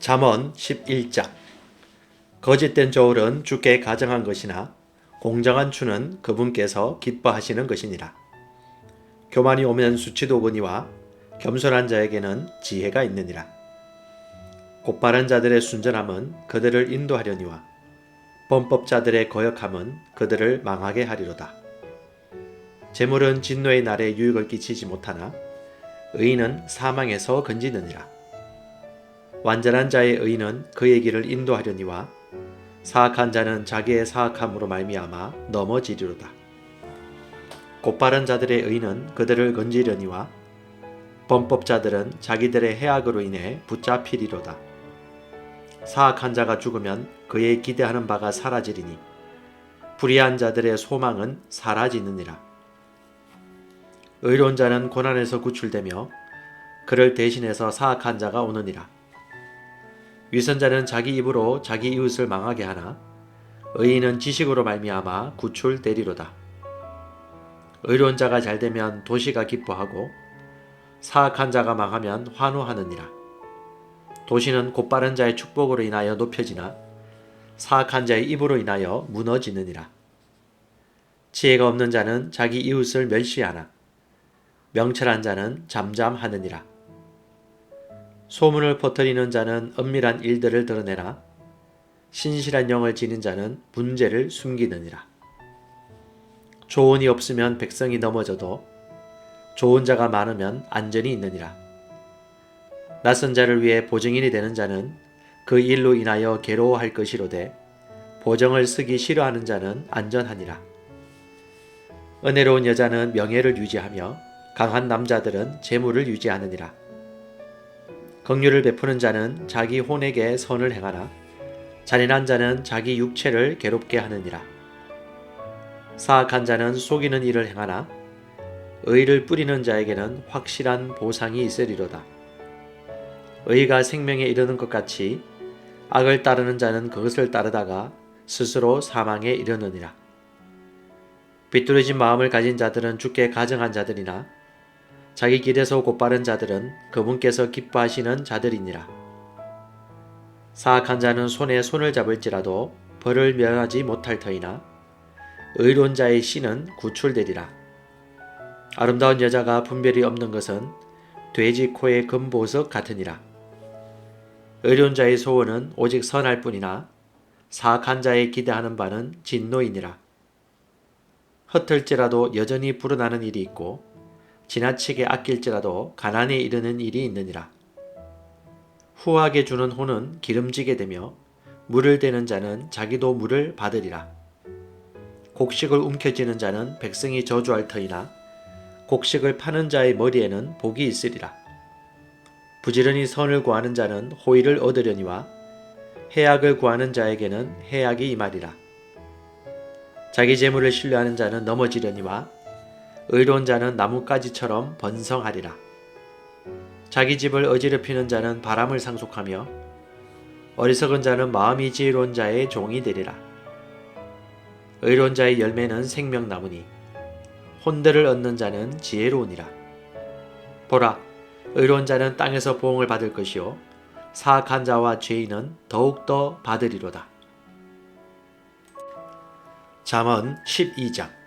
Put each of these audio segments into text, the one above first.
잠언 11장. 거짓된 저울은 주께 가정한 것이나 공정한 추는 그분께서 기뻐하시는 것이니라. 교만이 오면 수치도 오거니와 겸손한 자에게는 지혜가 있느니라. 곧바른 자들의 순전함은 그들을 인도하려니와 범법자들의 거역함은 그들을 망하게 하리로다. 재물은 진노의 날에 유익을 끼치지 못하나 의인은 사망에서 건지느니라. 완전한 자의 의인은 그의 길을 인도하려니와 사악한 자는 자기의 사악함으로 말미암아 넘어지리로다. 곧바른 자들의 의인은 그들을 건지려니와 범법자들은 자기들의 해악으로 인해 붙잡히리로다. 사악한 자가 죽으면 그의 기대하는 바가 사라지리니 불의한 자들의 소망은 사라지느니라. 의로운 자는 고난에서 구출되며 그를 대신해서 사악한 자가 오느니라. 위선자는 자기 입으로 자기 이웃을 망하게 하나 의인은 지식으로 말미암아 구출되리로다. 의로운 자가 잘되면 도시가 기뻐하고 사악한 자가 망하면 환호하느니라. 도시는 곧바른 자의 축복으로 인하여 높여지나 사악한 자의 입으로 인하여 무너지느니라. 지혜가 없는 자는 자기 이웃을 멸시하나 명철한 자는 잠잠하느니라. 소문을 퍼뜨리는 자는 은밀한 일들을 드러내나 신실한 영을 지닌 자는 문제를 숨기느니라. 조언이 없으면 백성이 넘어져도 좋은 자가 많으면 안전이 있느니라. 낯선 자를 위해 보증인이 되는 자는 그 일로 인하여 괴로워할 것이로되 보정을 쓰기 싫어하는 자는 안전하니라. 은혜로운 여자는 명예를 유지하며 강한 남자들은 재물을 유지하느니라. 긍휼을 베푸는 자는 자기 혼에게 선을 행하나 잔인한 자는 자기 육체를 괴롭게 하느니라. 사악한 자는 속이는 일을 행하나 의를 뿌리는 자에게는 확실한 보상이 있으리로다. 의가 생명에 이르는 것 같이 악을 따르는 자는 그것을 따르다가 스스로 사망에 이르느니라. 비뚤어진 마음을 가진 자들은 주께 가정한 자들이나 자기 길에서 곧바른 자들은 그분께서 기뻐하시는 자들이니라. 사악한 자는 손에 손을 잡을지라도 벌을 면하지 못할 터이나 의로운 자의 씨는 구출되리라. 아름다운 여자가 분별이 없는 것은 돼지 코의 금보석 같으니라. 의로운 자의 소원은 오직 선할 뿐이나 사악한 자의 기대하는 바는 진노이니라. 흩을지라도 여전히 불어나는 일이 있고 지나치게 아낄지라도 가난에 이르는 일이 있느니라. 후하게 주는 혼은 기름지게 되며 물을 대는 자는 자기도 물을 받으리라. 곡식을 움켜쥐는 자는 백성이 저주할 터이나 곡식을 파는 자의 머리에는 복이 있으리라. 부지런히 선을 구하는 자는 호의를 얻으려니와 해악을 구하는 자에게는 해악이 임하리라. 자기 재물을 신뢰하는 자는 넘어지려니와 의로운 자는 나뭇가지처럼 번성하리라. 자기 집을 어지럽히는 자는 바람을 상속하며 어리석은 자는 마음이 지혜로운 자의 종이 되리라. 의로운 자의 열매는 생명나무니 혼대를 얻는 자는 지혜로우니라. 보라, 의로운 자는 땅에서 보응을 받을 것이요 사악한 자와 죄인은 더욱더 받으리로다. 잠언 12장.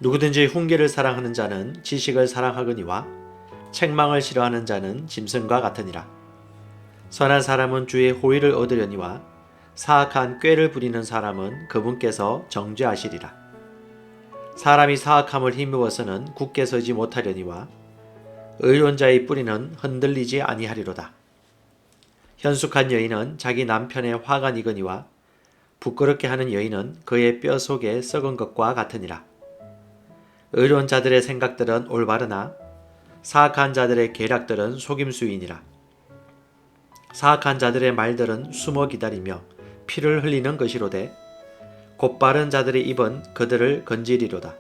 누구든지 훈계를 사랑하는 자는 지식을 사랑하거니와 책망을 싫어하는 자는 짐승과 같으니라. 선한 사람은 주의 호의를 얻으려니와 사악한 꾀를 부리는 사람은 그분께서 정죄하시리라. 사람이 사악함을 힘입어서는 굳게 서지 못하려니와 의로운 자의 뿌리는 흔들리지 아니하리로다. 현숙한 여인은 자기 남편의 화가 이거니와 부끄럽게 하는 여인은 그의 뼈 속에 썩은 것과 같으니라. 의로운 자들의 생각들은 올바르나 사악한 자들의 계략들은 속임수이니라. 사악한 자들의 말들은 숨어 기다리며 피를 흘리는 것이로되 곧바른 자들의 입은 그들을 건지리로다.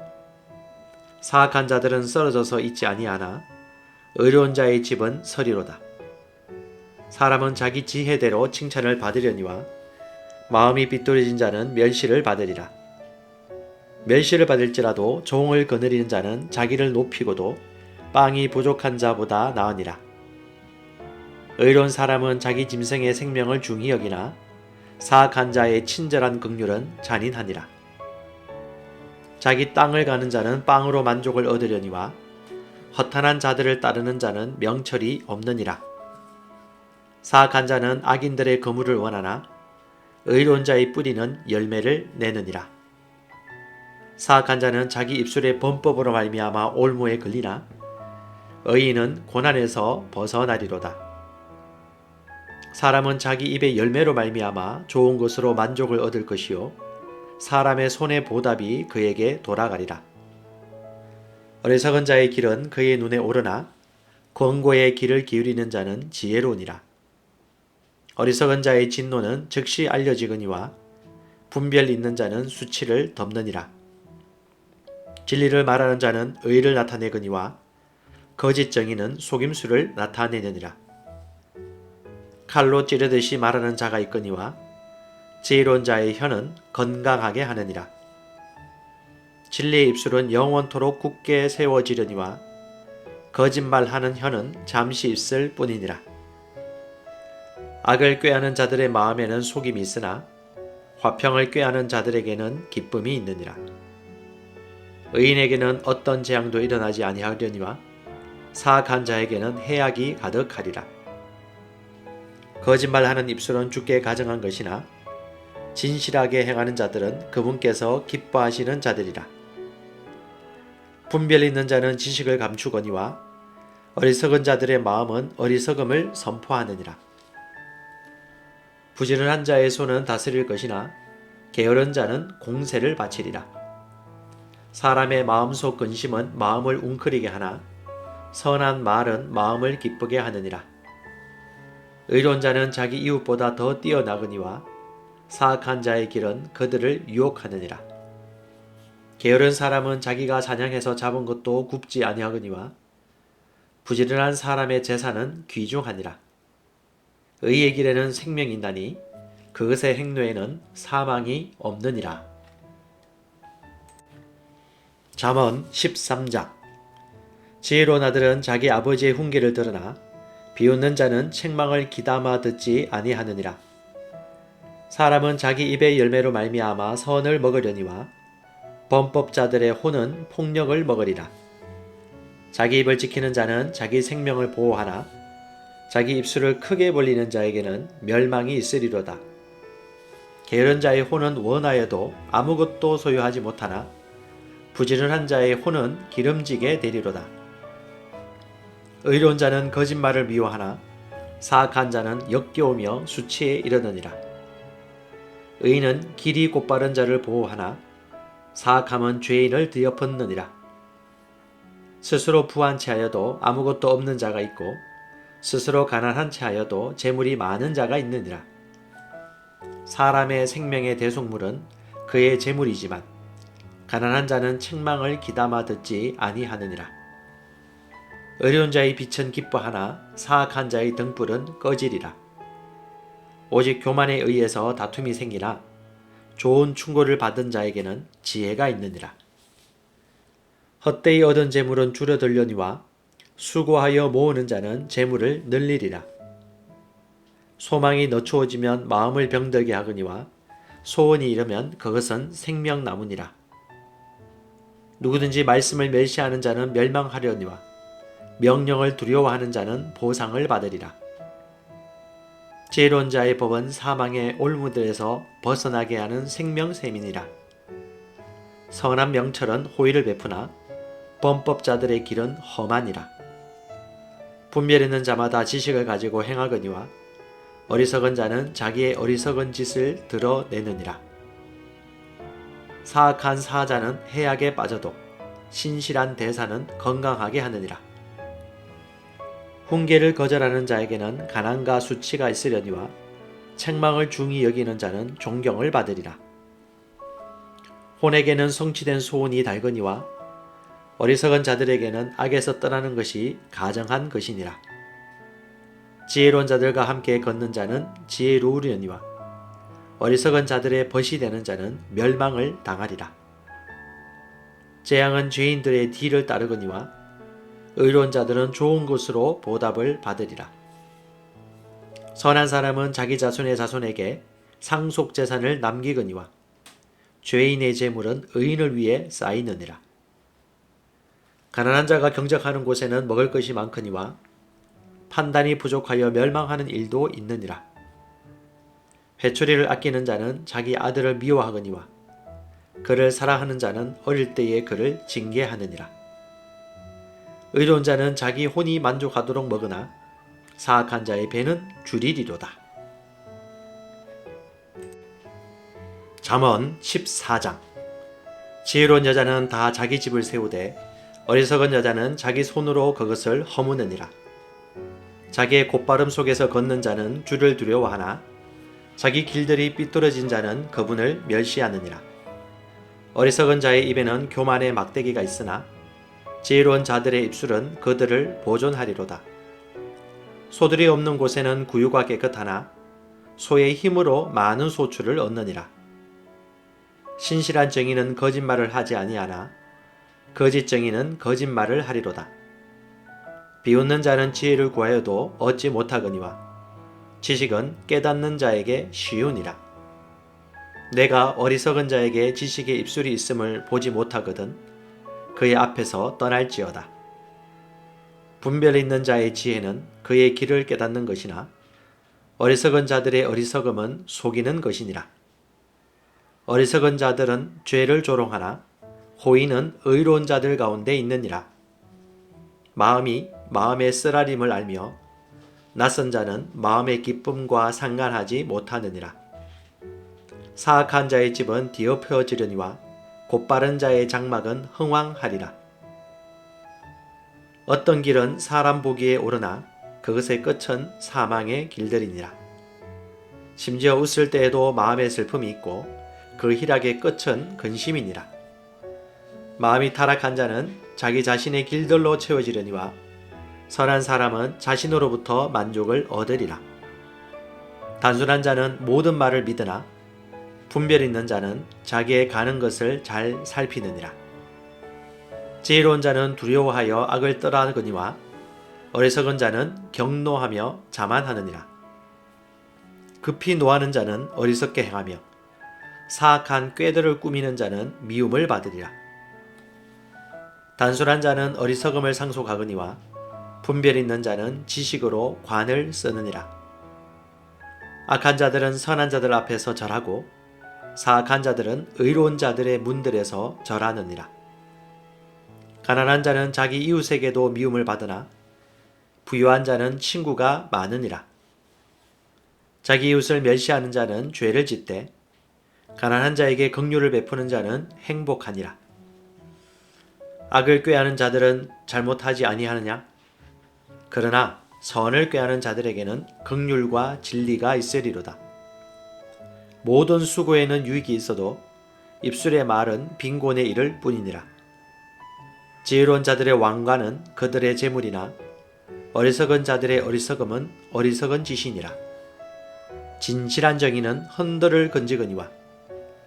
사악한 자들은 쓰러져서 있지 아니하나 의로운 자의 집은 서리로다. 사람은 자기 지혜대로 칭찬을 받으려니와 마음이 비뚤어진 자는 멸시를 받으리라. 멸시를 받을지라도 종을 거느리는 자는 자기를 높이고도 빵이 부족한 자보다 나으니라. 의로운 사람은 자기 짐승의 생명을 중히 여기나 사악한 자의 친절한 긍휼은 잔인하니라. 자기 땅을 가는 자는 빵으로 만족을 얻으려니와 허탄한 자들을 따르는 자는 명철이 없느니라. 사악한 자는 악인들의 거물을 원하나 의로운 자의 뿌리는 열매를 내느니라. 사악한 자는 자기 입술의 범법으로 말미암아 올무에 걸리나 의인은 고난에서 벗어나리로다. 사람은 자기 입의 열매로 말미암아 좋은 것으로 만족을 얻을 것이요 사람의 손의 보답이 그에게 돌아가리라. 어리석은 자의 길은 그의 눈에 오르나 권고의 길을 기울이는 자는 지혜로우니라. 어리석은 자의 진노는 즉시 알려지거니와 분별 있는 자는 수치를 덮느니라. 진리를 말하는 자는 의를 나타내거니와 거짓 정의는 속임수를 나타내느니라. 칼로 찌르듯이 말하는 자가 있거니와 지혜로운 자의 혀는 건강하게 하느니라. 진리의 입술은 영원토록 굳게 세워지려니와 거짓말하는 혀는 잠시 있을 뿐이니라. 악을 꾀하는 자들의 마음에는 속임이 있으나 화평을 꾀하는 자들에게는 기쁨이 있느니라. 의인에게는 어떤 재앙도 일어나지 아니하려니와 사악한 자에게는 해악이 가득하리라. 거짓말하는 입술은 주께 가정한 것이나 진실하게 행하는 자들은 그분께서 기뻐하시는 자들이라. 분별 있는 자는 지식을 감추거니와 어리석은 자들의 마음은 어리석음을 선포하느니라. 부지런한 자의 손은 다스릴 것이나 게으른 자는 공세를 바치리라. 사람의 마음속 근심은 마음을 웅크리게 하나 선한 말은 마음을 기쁘게 하느니라. 의로운 자는 자기 이웃보다 더 뛰어나거니와 사악한 자의 길은 그들을 유혹하느니라. 게으른 사람은 자기가 사냥해서 잡은 것도 굽지 아니하거니와 부지런한 사람의 재산은 귀중하니라. 의의 길에는 생명이 있나니 그것의 행로에는 사망이 없느니라. 잠언 13장. 지혜로운 아들은 자기 아버지의 훈계를 들으나 비웃는 자는 책망을 기담아 듣지 아니하느니라. 사람은 자기 입의 열매로 말미암아 선을 먹으려니와 범법자들의 혼은 폭력을 먹으리라. 자기 입을 지키는 자는 자기 생명을 보호하나 자기 입술을 크게 벌리는 자에게는 멸망이 있으리로다. 게으른 자의 혼은 원하여도 아무것도 소유하지 못하나 부지런한 자의 혼은 기름지게 되리로다. 의로운 자는 거짓말을 미워하나 사악한 자는 역겨우며 수치에 이르느니라. 의인은 길이 곧바른 자를 보호하나 사악함은 죄인을 뒤엎느니라. 스스로 부한 채하여도 아무것도 없는 자가 있고 스스로 가난한 채하여도 재물이 많은 자가 있느니라. 사람의 생명의 대속물은 그의 재물이지만 가난한 자는 책망을 기담아 듣지 아니하느니라. 의로운 자의 빛은 기뻐하나 사악한 자의 등불은 꺼지리라. 오직 교만에 의해서 다툼이 생기나 좋은 충고를 받은 자에게는 지혜가 있느니라. 헛되이 얻은 재물은 줄어들려니와 수고하여 모으는 자는 재물을 늘리리라. 소망이 늦추어지면 마음을 병들게 하거니와 소원이 이르면 그것은 생명나무니라. 누구든지 말씀을 멸시하는 자는 멸망하려니와 명령을 두려워하는 자는 보상을 받으리라. 지혜로운 자의 법은 사망의 올무들에서 벗어나게 하는 생명샘이니라. 선한 명철은 호의를 베푸나 범법자들의 길은 험하니라. 분별 있는 자마다 지식을 가지고 행하거니와 어리석은 자는 자기의 어리석은 짓을 드러내느니라. 사악한 사자는 해악에 빠져도 신실한 대사는 건강하게 하느니라. 훈계를 거절하는 자에게는 가난과 수치가 있으려니와 책망을 중히 여기는 자는 존경을 받으리라. 혼에게는 성취된 소원이 달거니와 어리석은 자들에게는 악에서 떠나는 것이 가정한 것이니라. 지혜로운 자들과 함께 걷는 자는 지혜로우려니와 어리석은 자들의 벗이 되는 자는 멸망을 당하리라. 재앙은 죄인들의 뒤를 따르거니와 의로운 자들은 좋은 것으로 보답을 받으리라. 선한 사람은 자기 자손의 자손에게 상속 재산을 남기거니와 죄인의 재물은 의인을 위해 쌓이느니라. 가난한 자가 경작하는 곳에는 먹을 것이 많거니와 판단이 부족하여 멸망하는 일도 있느니라. 회초리를 아끼는 자는 자기 아들을 미워하거니와 그를 사랑하는 자는 어릴 때에 그를 징계하느니라. 의로운 자는 자기 혼이 만족하도록 먹으나 사악한 자의 배는 줄이리로다. 잠언 14장. 지혜로운 여자는 다 자기 집을 세우되 어리석은 여자는 자기 손으로 그것을 허무느니라. 자기의 곧바름 속에서 걷는 자는 주를 두려워하나 자기 길들이 삐뚤어진 자는 그분을 멸시하느니라. 어리석은 자의 입에는 교만의 막대기가 있으나 지혜로운 자들의 입술은 그들을 보존하리로다. 소들이 없는 곳에는 구유가 깨끗하나 소의 힘으로 많은 소출을 얻느니라. 신실한 정의는 거짓말을 하지 아니하나 거짓 정의는 거짓말을 하리로다. 비웃는 자는 지혜를 구하여도 얻지 못하거니와 지식은 깨닫는 자에게 쉬우니라. 내가 어리석은 자에게 지식의 입술이 있음을 보지 못하거든 그의 앞에서 떠날지어다. 분별 있는 자의 지혜는 그의 길을 깨닫는 것이나 어리석은 자들의 어리석음은 속이는 것이니라. 어리석은 자들은 죄를 조롱하나 호의는 의로운 자들 가운데 있느니라. 마음이 마음의 쓰라림을 알며 낯선 자는 마음의 기쁨과 상관하지 못하느니라. 사악한 자의 집은 뒤엎여지려니와 곧바른 자의 장막은 흥왕하리라. 어떤 길은 사람 보기에 오르나 그것의 끝은 사망의 길들이니라. 심지어 웃을 때에도 마음의 슬픔이 있고 그 희락의 끝은 근심이니라. 마음이 타락한 자는 자기 자신의 길들로 채워지려니와 선한 사람은 자신으로부터 만족을 얻으리라. 단순한 자는 모든 말을 믿으나 분별 있는 자는 자기의 가는 것을 잘 살피느니라. 지혜로운 자는 두려워하여 악을 떠나거니와 어리석은 자는 경노하며 자만하느니라. 급히 노하는 자는 어리석게 행하며 사악한 꾀들을 꾸미는 자는 미움을 받으리라. 단순한 자는 어리석음을 상속하거니와 분별 있는 자는 지식으로 관을 쓰느니라. 악한 자들은 선한 자들 앞에서 절하고 사악한 자들은 의로운 자들의 문들에서 절하느니라. 가난한 자는 자기 이웃에게도 미움을 받으나 부유한 자는 친구가 많으니라. 자기 이웃을 멸시하는 자는 죄를 짓되 가난한 자에게 긍휼을 베푸는 자는 행복하니라. 악을 꾀하는 자들은 잘못하지 아니하느냐? 그러나 선을 꾀하는 자들에게는 긍휼과 진리가 있으리로다. 모든 수고에는 유익이 있어도 입술의 말은 빈곤에 이를 뿐이니라. 지혜로운 자들의 왕관은 그들의 재물이나 어리석은 자들의 어리석음은 어리석은 짓이니라. 진실한 정의는 헌들을 건지거니와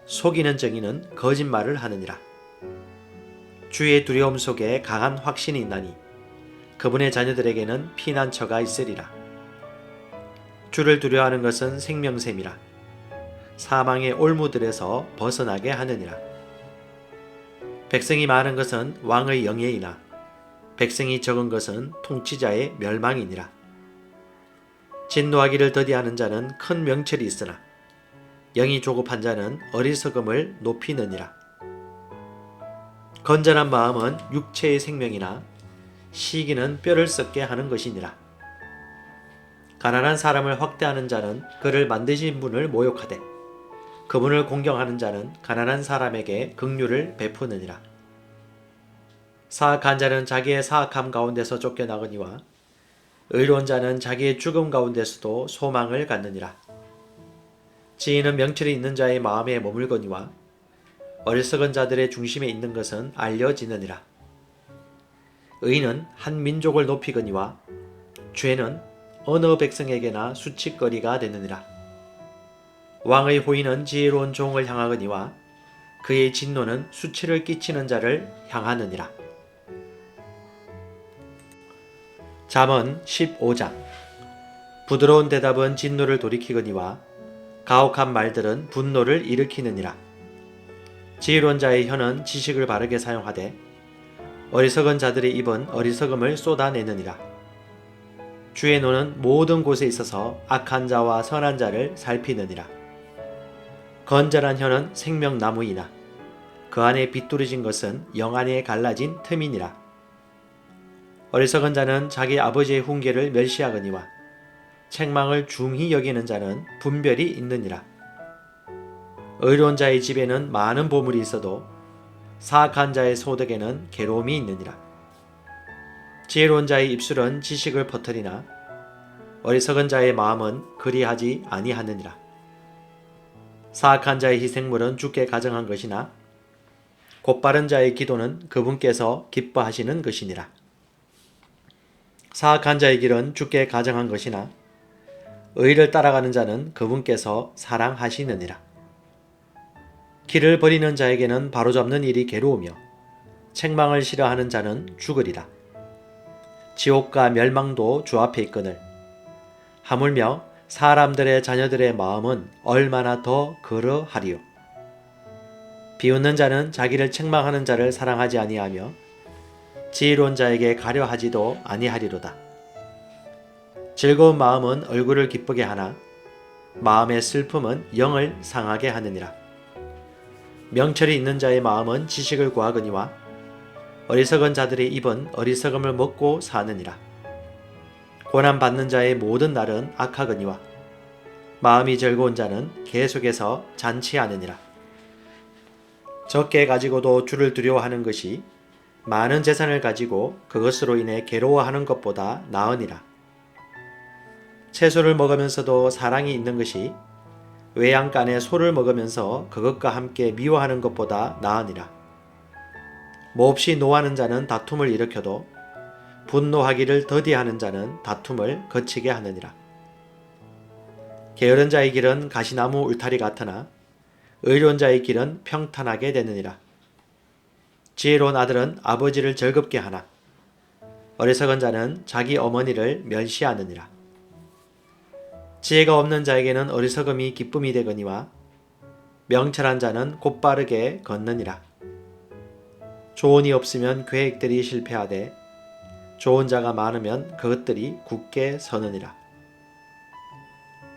속이는 정의는 거짓말을 하느니라. 주의 두려움 속에 강한 확신이 있나니 그분의 자녀들에게는 피난처가 있으리라. 주를 두려워하는 것은 생명샘이라. 사망의 올무들에서 벗어나게 하느니라. 백성이 많은 것은 왕의 영예이나 백성이 적은 것은 통치자의 멸망이니라. 진노하기를 더디하는 자는 큰 명철이 있으나 영이 조급한 자는 어리석음을 높이느니라. 건전한 마음은 육체의 생명이나 시기는 뼈를 썩게 하는 것이니라. 가난한 사람을 확대하는 자는 그를 만드신 분을 모욕하되 그분을 공경하는 자는 가난한 사람에게 긍휼을 베푸느니라. 사악한 자는 자기의 사악함 가운데서 쫓겨나거니와 의로운 자는 자기의 죽음 가운데서도 소망을 갖느니라. 지혜는 명철이 있는 자의 마음에 머물거니와 어리석은 자들의 중심에 있는 것은 알려지느니라. 의인은 한 민족을 높이거니와 죄는 어느 백성에게나 수치거리가 되느니라. 왕의 호의는 지혜로운 종을 향하거니와 그의 진노는 수치를 끼치는 자를 향하느니라. 잠언 15장. 부드러운 대답은 진노를 돌이키거니와 가혹한 말들은 분노를 일으키느니라. 지혜로운 자의 혀는 지식을 바르게 사용하되 어리석은 자들의 입은 어리석음을 쏟아내느니라. 주의 노는 모든 곳에 있어서 악한 자와 선한 자를 살피느니라. 건전한 혀는 생명나무이나 그 안에 비뚤어진 것은 영 안에 갈라진 틈이니라. 어리석은 자는 자기 아버지의 훈계를 멸시하거니와 책망을 중히 여기는 자는 분별이 있느니라. 의로운 자의 집에는 많은 보물이 있어도 사악한 자의 소득에는 괴로움이 있느니라. 지혜로운 자의 입술은 지식을 퍼뜨리나 어리석은 자의 마음은 그리하지 아니하느니라. 사악한 자의 희생물은 주께 가정한 것이나 곧바른 자의 기도는 그분께서 기뻐하시는 것이니라. 사악한 자의 길은 주께 가정한 것이나 의를 따라가는 자는 그분께서 사랑하시느니라. 길을 버리는 자에게는 바로잡는 일이 괴로우며 책망을 싫어하는 자는 죽으리라. 지옥과 멸망도 주 앞에 있거늘 하물며 사람들의 자녀들의 마음은 얼마나 더 그러하리요. 비웃는 자는 자기를 책망하는 자를 사랑하지 아니하며 지혜로운 자에게 가려하지도 아니하리로다. 즐거운 마음은 얼굴을 기쁘게 하나 마음의 슬픔은 영을 상하게 하느니라. 명철이 있는 자의 마음은 지식을 구하거니와 어리석은 자들의 입은 어리석음을 먹고 사느니라. 고난받는 자의 모든 날은 악하거니와 마음이 즐거운 자는 계속해서 잔치하느니라. 적게 가지고도 주를 두려워하는 것이 많은 재산을 가지고 그것으로 인해 괴로워하는 것보다 나으니라. 채소를 먹으면서도 사랑이 있는 것이 외양간에 소를 먹으면서 그것과 함께 미워하는 것보다 나으니라. 몹시 노하는 자는 다툼을 일으켜도 분노하기를 더디하는 자는 다툼을 거치게 하느니라. 게으른 자의 길은 가시나무 울타리 같으나 의로운 자의 길은 평탄하게 되느니라. 지혜로운 아들은 아버지를 즐겁게 하나 어리석은 자는 자기 어머니를 멸시하느니라. 지혜가 없는 자에게는 어리석음이 기쁨이 되거니와 명철한 자는 곧바르게 걷느니라. 조언이 없으면 계획들이 실패하되 좋은 자가 많으면 그것들이 굳게 서느니라.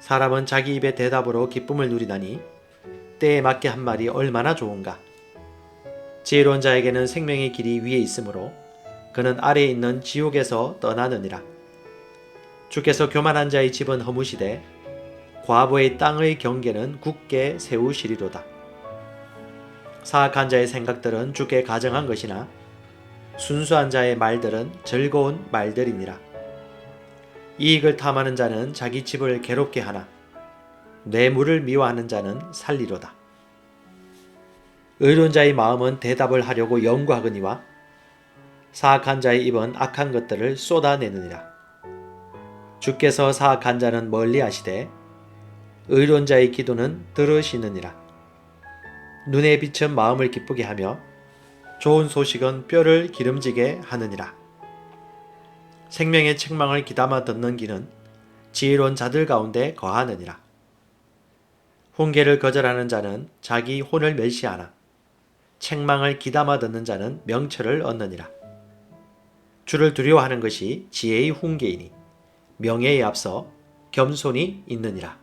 사람은 자기 입의 대답으로 기쁨을 누리나니 때에 맞게 한 말이 얼마나 좋은가. 지혜로운 자에게는 생명의 길이 위에 있으므로 그는 아래에 있는 지옥에서 떠나느니라. 주께서 교만한 자의 집은 허무시되 과부의 땅의 경계는 굳게 세우시리로다. 사악한 자의 생각들은 주께 가정한 것이나 순수한 자의 말들은 즐거운 말들이니라. 이익을 탐하는 자는 자기 집을 괴롭게 하나 뇌물을 미워하는 자는 살리로다. 의로운 자의 마음은 대답을 하려고 연구하거니와 사악한 자의 입은 악한 것들을 쏟아내느니라. 주께서 사악한 자는 멀리 하시되 의로운 자의 기도는 들으시느니라. 눈의 빛은 마음을 기쁘게 하며 좋은 소식은 뼈를 기름지게 하느니라. 생명의 책망을 귀담아 듣는 기는 지혜로운 자들 가운데 거하느니라. 훈계를 거절하는 자는 자기 혼을 멸시하나 책망을 귀담아 듣는 자는 명철을 얻느니라. 주를 두려워하는 것이 지혜의 훈계이니 명예에 앞서 겸손이 있느니라.